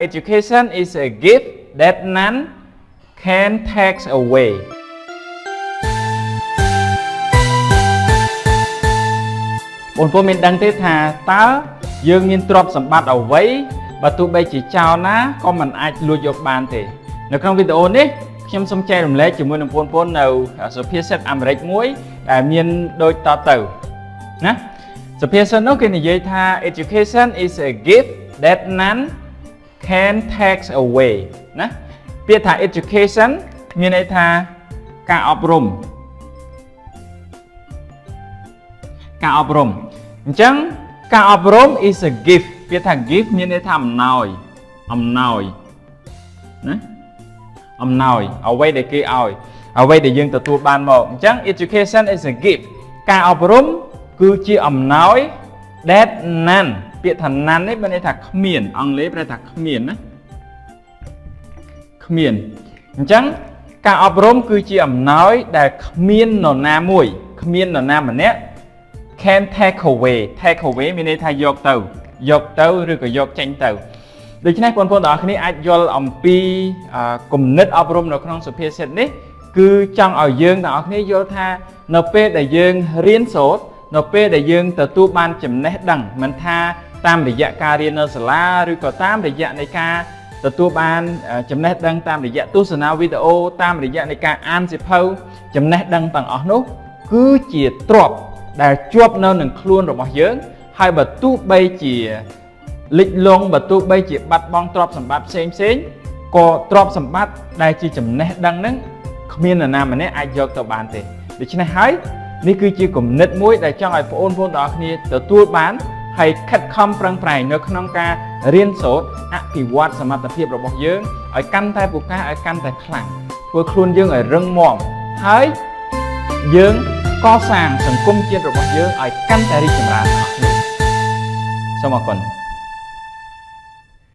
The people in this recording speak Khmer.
Education is a gift that none can take away. បងប្អូនមានដឹងទេថាតើយើងមានទ្រព្យសម្បត្តិអ្វីបើទោះបីជាចោលណាក៏មិនអាចលួចយកបានទេនៅក្នុងវីដេអូនេះខ្ញុំសូមចែករំលែកជាមួយនឹងបងប្អូននៅសុភាសិតអាមេរិកមួយដែលមានដូចតទៅណាសុភាសិតនោះគេនិយាយថា Education is a gift that none can take away ណាពាក្យថា education មានន័យថាការអប់រំអញ្ចឹងការអប់រំ is a gift ពាក្យថា gift មានន័យថាអំណោយណាអំណោយអ្វីដែលគេឲ្យអ្វីដែលយើងទទួលបានមកអញ្ចឹង education is a gift ការអប់រំគឺជាអំណោយ that none ពាក្យថា none នេះមានន័យថាគ្មានអង់គ្លេសប្រែថាគ្មានណាគ្មានអញ្ចឹងការអប់រំគឺជាអំណោយដែលគ្មាននរណាមួយគ្មាននរណាម្នាក់ can take away មានន័យថាយកទៅឬក៏យកចេញទៅដូច្នេះបងប្អូនទាំងអស់គ្នាអាចយល់អំពីគំនិតអប់រំនៅក្នុងសុភាសិតនេះគឺចង់ឲ្យយើងទាំងអស់គ្នាយល់ថានៅពេលដែលយើងរៀនសូត្រនៅពេលដែលយើងទទួលបានចំណេះដឹងមិនថាតាមរយៈការរៀននៅសាលាឬក៏តាមរយៈនៃការទទួលបានចំណេះដឹងតាមរយៈទស្សនាវីដេអូតាមរយៈនៃការអានសៀវភៅចំណេះដឹងទាំងអស់នោះគឺជាទ្រព្យដែលជាប់នៅនឹងខ្លួនរបស់យើងហើយបើទោះបីជាលិចលង់បើទោះបីជាបាត់បង់ទ្រព្យសម្បត្តិផ្សេងក៏ទ្រព្យសម្បត្តិដែលជាចំណេះដឹងហ្នឹងគ្មាននរណាម្នាក់អាចយកទៅបានទេដូច្នេះហើយនេះគឺជាគំនិតមួយដែលចង់ឲ្យបងប្អូនទាំងអស់គ្នាទទួលបានហើយខិតខំប្រឹងប្រែងនៅក្នុងការរៀនសូត្រអភិវឌ្ឍសមត្ថភាពរបស់យើងឲ្យកាន់តែពូកែឲ្យកាន់តែខ្លាំងធ្វើខ្លួនយើងឲ្យរឹងមាំហើយយើងកសាងសង្គមជាតិរបស់យើងឲ្យកាន់តែរីកចម្រើនអស់គ្នាសូមអរគុណ